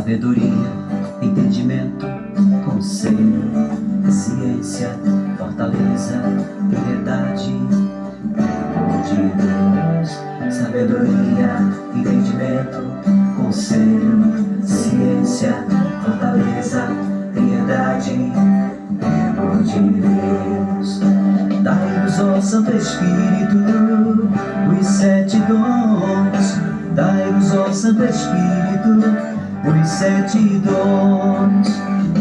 Sabedoria, entendimento, conselho, ciência, fortaleza, piedade, temor de Deus. Sabedoria, entendimento, conselho, ciência, fortaleza, piedade, temor de Deus. Dai-nos, ó Santo Espírito, os 7 dons. Dai-nos, ó Santo Espírito, os 7 dons.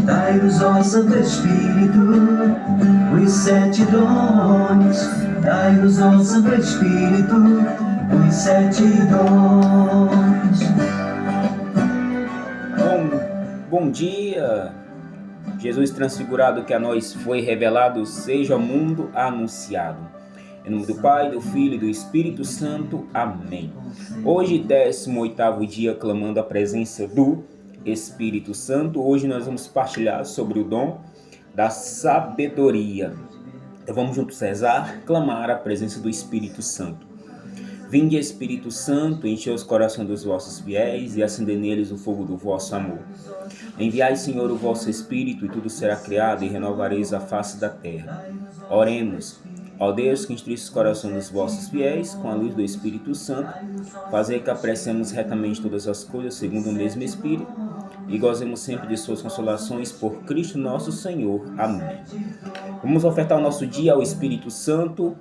Dai-nos, ó Santo Espírito, os 7 dons. Dai-nos, ó Santo Espírito, os 7 dons. Bom dia! Jesus transfigurado que a nós foi revelado, seja ao mundo anunciado. Em nome do Pai, do Filho e do Espírito Santo. Amém. Hoje, 18º dia, clamando a presença do Espírito Santo. Hoje nós vamos partilhar sobre o dom da sabedoria. Então vamos juntos rezar, clamar a presença do Espírito Santo. Vinde, Espírito Santo, enchei os corações dos vossos fiéis e acendei neles o fogo do vosso amor. Enviai, Senhor, o vosso Espírito, e tudo será criado, e renovareis a face da terra. Oremos. Ó Deus, que instruísse os corações dos vossos fiéis, com a luz do Espírito Santo, fazei que apreciemos retamente todas as coisas, segundo o mesmo Espírito, e gozemos sempre de suas consolações, por Cristo nosso Senhor. Amém. Vamos ofertar o nosso dia ao Espírito Santo,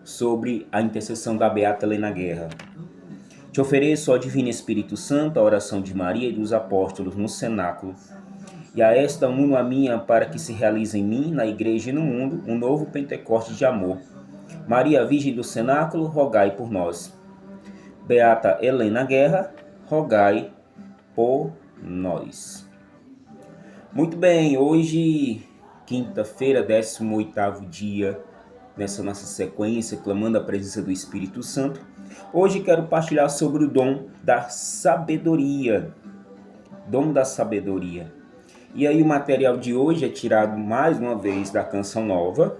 sobre a intercessão da Beata Helena Guerra. Te ofereço, ó Divino Espírito Santo, a oração de Maria e dos apóstolos no cenáculo, e a esta uno a minha, para que se realize em mim, na igreja e no mundo, um novo Pentecoste de amor. Maria, Virgem do cenáculo, rogai por nós. Beata Helena Guerra, rogai por nós. Muito bem, hoje, quinta-feira, 18º dia, nessa nossa sequência, clamando a presença do Espírito Santo. Hoje quero partilhar sobre o dom da sabedoria. Dom da sabedoria. E aí o material de hoje é tirado mais uma vez da Canção Nova.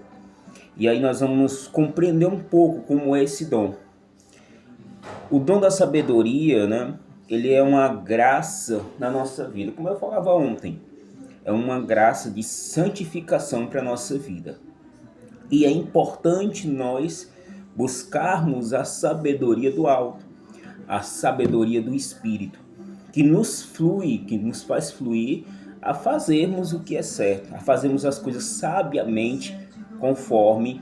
E aí nós vamos compreender um pouco como é esse dom. O dom da sabedoria, né? Ele é uma graça na nossa vida. Como eu falava ontem, é uma graça de santificação para a nossa vida. E é importante nós buscarmos a sabedoria do alto, a sabedoria do Espírito, que nos faz fluir a fazermos o que é certo, a fazermos as coisas sabiamente conforme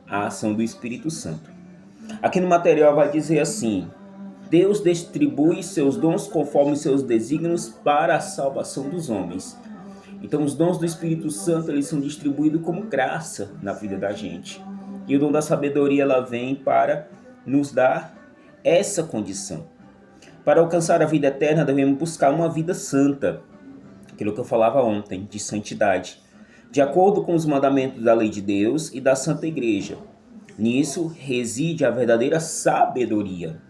a ação do Espírito Santo. Aqui no material vai dizer assim: Deus distribui seus dons conforme seus desígnios para a salvação dos homens. Então os dons do Espírito Santo, eles são distribuídos como graça na vida da gente. E o dom da sabedoria, ela vem para nos dar essa condição. Para alcançar a vida eterna, devemos buscar uma vida santa. Aquilo que eu falava ontem, de santidade. De acordo com os mandamentos da lei de Deus e da Santa Igreja. Nisso reside a verdadeira sabedoria.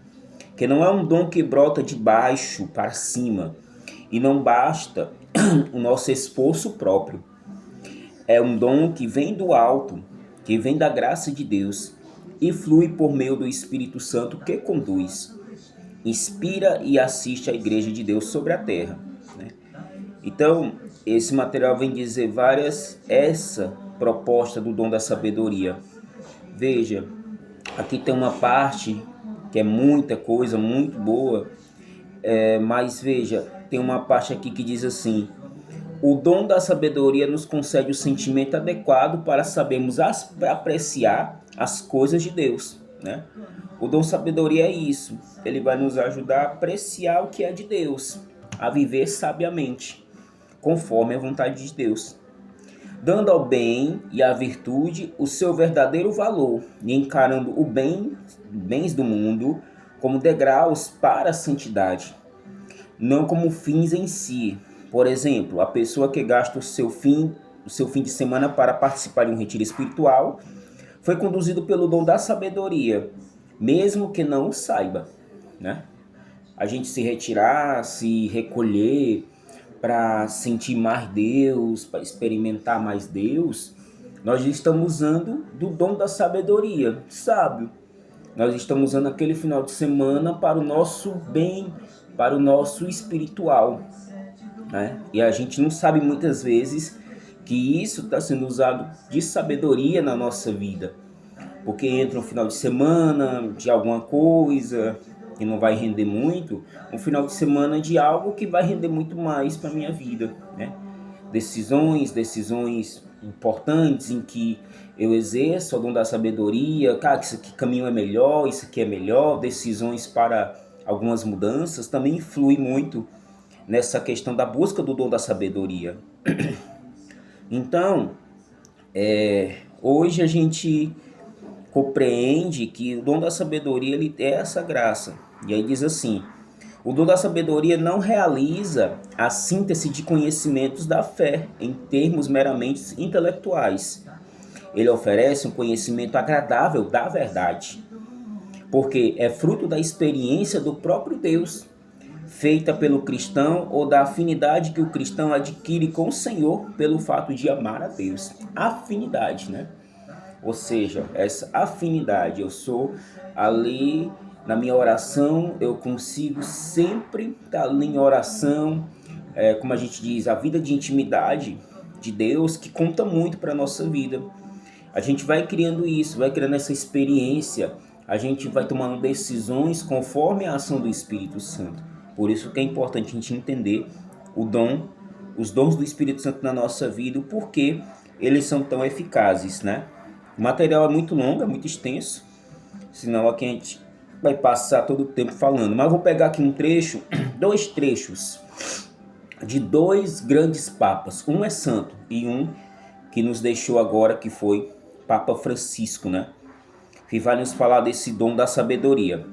Que não é um dom que brota de baixo para cima. E não basta o nosso esforço próprio. É um dom que vem do alto, que vem da graça de Deus e flui por meio do Espírito Santo que conduz, inspira e assiste a Igreja de Deus sobre a terra, né? Então, esse material vem dizer essa proposta do dom da sabedoria. Veja, aqui tem uma parte que é muita coisa, muito boa, mas veja, tem uma parte aqui que diz assim: o dom da sabedoria nos concede o sentimento adequado para sabermos apreciar as coisas de Deus, né? O dom da sabedoria é isso. Ele vai nos ajudar a apreciar o que é de Deus, a viver sabiamente, conforme a vontade de Deus, dando ao bem e à virtude o seu verdadeiro valor e encarando bens do mundo como degraus para a santidade, não como fins em si. Por exemplo, a pessoa que gasta o seu fim de semana para participar de um retiro espiritual foi conduzido pelo dom da sabedoria, mesmo que não o saiba, né? A gente se retirar, se recolher para sentir mais Deus, para experimentar mais Deus, nós estamos usando do dom da sabedoria, sábio. Nós estamos usando aquele final de semana para o nosso bem, para o nosso espiritual. né? E a gente não sabe muitas vezes que isso está sendo usado de sabedoria na nossa vida. Porque entra um final de semana de alguma coisa que não vai render muito, um final de semana de algo que vai render muito mais para minha vida, né? Decisões importantes em que eu exerço o dom da sabedoria, cara, isso aqui caminho é melhor, isso aqui é melhor, decisões para algumas mudanças, também influi muito nessa questão da busca do dom da sabedoria. Então, hoje a gente compreende que o dom da sabedoria ele é essa graça. E aí diz assim: o dom da sabedoria não realiza a síntese de conhecimentos da fé em termos meramente intelectuais. Ele oferece um conhecimento agradável da verdade, porque é fruto da experiência do próprio Deus, feita pelo cristão ou da afinidade que o cristão adquire com o Senhor pelo fato de amar a Deus. Afinidade, né? Ou seja, essa afinidade, eu sou ali na minha oração, eu consigo sempre estar ali em oração, como a gente diz, a vida de intimidade de Deus que conta muito para a nossa vida. A gente vai criando isso, vai criando essa experiência, a gente vai tomando decisões conforme a ação do Espírito Santo. Por isso que é importante a gente entender os dons do Espírito Santo na nossa vida, o porquê eles são tão eficazes, né? O material é muito longo, é muito extenso, senão aqui a gente vai passar todo o tempo falando. Mas eu vou pegar aqui um trecho, dois trechos de dois grandes papas. Um é santo e um que nos deixou agora, que foi Papa Francisco, né? Que vai nos falar desse dom da sabedoria.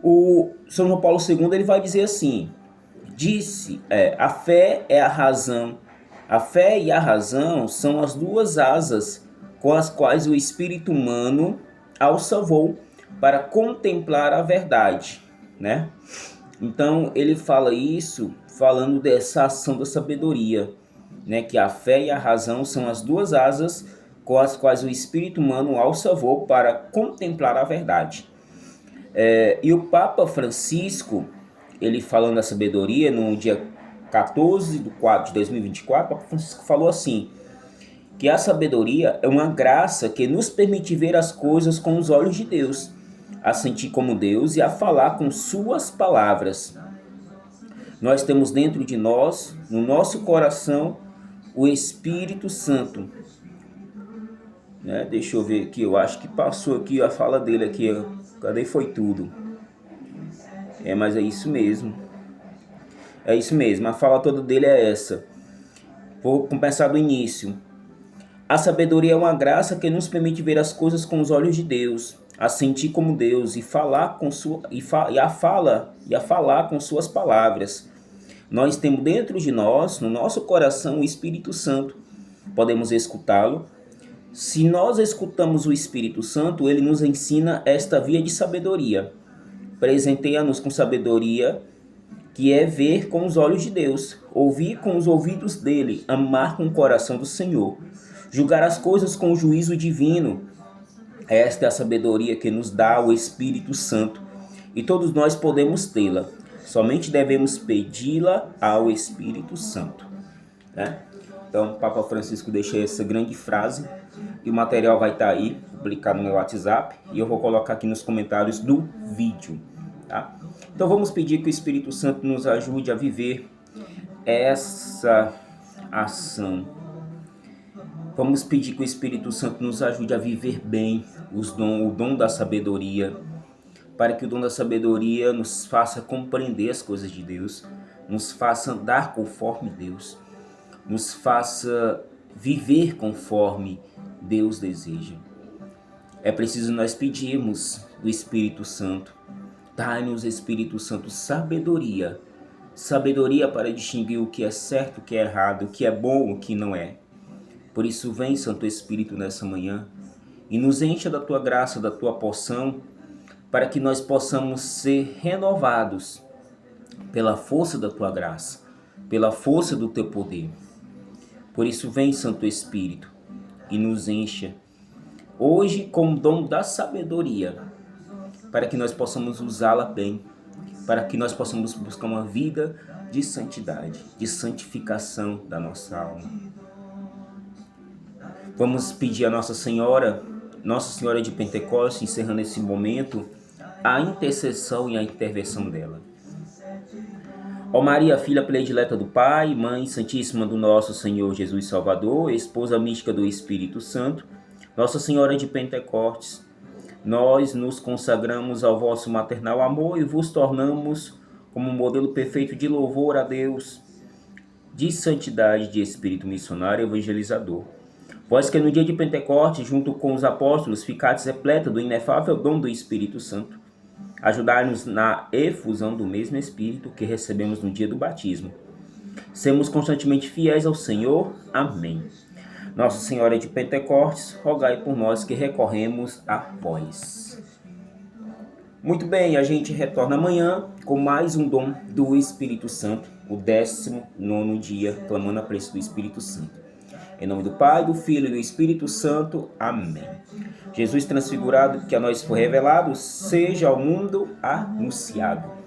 O São João Paulo II ele vai dizer assim: a fé é a razão. A fé e a razão são as duas asas com as quais o espírito humano alça voo para contemplar a verdade, né? Então ele fala isso falando dessa ação da sabedoria, né? Que a fé e a razão são as duas asas com as quais o espírito humano alça voo para contemplar a verdade. E o Papa Francisco, ele falando da sabedoria no dia 14/4 de 2024, o Papa Francisco falou assim: que a sabedoria é uma graça que nos permite ver as coisas com os olhos de Deus, a sentir como Deus e a falar com suas palavras. Nós temos dentro de nós, no nosso coração, o Espírito Santo. Né? Deixa eu ver aqui, eu acho que passou aqui a fala dele aqui. Cadê foi tudo? Mas é isso mesmo. É isso mesmo, a fala toda dele é essa. Vou começar do início. A sabedoria é uma graça que nos permite ver as coisas com os olhos de Deus, a sentir como Deus e falar com a falar com suas palavras. Nós temos dentro de nós, no nosso coração, o Espírito Santo. Podemos escutá-lo. Se nós escutamos o Espírito Santo, ele nos ensina esta via de sabedoria. Presenteia-nos com sabedoria, que é ver com os olhos de Deus, ouvir com os ouvidos dele, amar com o coração do Senhor, julgar as coisas com o juízo divino. Esta é a sabedoria que nos dá o Espírito Santo, e todos nós podemos tê-la. Somente devemos pedi-la ao Espírito Santo, né? Então, o Papa Francisco deixa essa grande frase, e o material vai estar aí, publicado no meu WhatsApp, e eu vou colocar aqui nos comentários do vídeo, tá? Então, vamos pedir que o Espírito Santo nos ajude a viver essa ação. Vamos pedir que o Espírito Santo nos ajude a viver bem o dom da sabedoria, para que o dom da sabedoria nos faça compreender as coisas de Deus, nos faça andar conforme Deus, nos faça viver conforme Deus deseja. É preciso nós pedirmos o Espírito Santo. Dai-nos, Espírito Santo, sabedoria. Sabedoria para distinguir o que é certo, o que é errado, o que é bom, o que não é. Por isso, vem, Santo Espírito, nessa manhã e nos encha da tua graça, da tua porção, para que nós possamos ser renovados pela força da tua graça, pela força do teu poder. Por isso, vem, Santo Espírito, e nos encha hoje com o dom da sabedoria, para que nós possamos usá-la bem, para que nós possamos buscar uma vida de santidade, de santificação da nossa alma. Vamos pedir a Nossa Senhora de Pentecostes, encerrando esse momento, a intercessão e a intervenção dela. Ó Maria, filha predileta do Pai, Mãe Santíssima do nosso Senhor Jesus Salvador, Esposa mística do Espírito Santo, Nossa Senhora de Pentecostes, nós nos consagramos ao vosso maternal amor e vos tornamos como um modelo perfeito de louvor a Deus, de santidade, de espírito missionário e evangelizador. Vós que no dia de Pentecostes, junto com os apóstolos, ficastes repleta do inefável dom do Espírito Santo, ajudai-nos na efusão do mesmo Espírito que recebemos no dia do batismo. Semos constantemente fiéis ao Senhor. Amém. Nossa Senhora de Pentecostes, rogai por nós que recorremos a vós. Muito bem, a gente retorna amanhã com mais um dom do Espírito Santo, o 19º dia, clamando a preço do Espírito Santo. Em nome do Pai, do Filho e do Espírito Santo. Amém. Jesus transfigurado, que a nós foi revelado, seja ao mundo anunciado.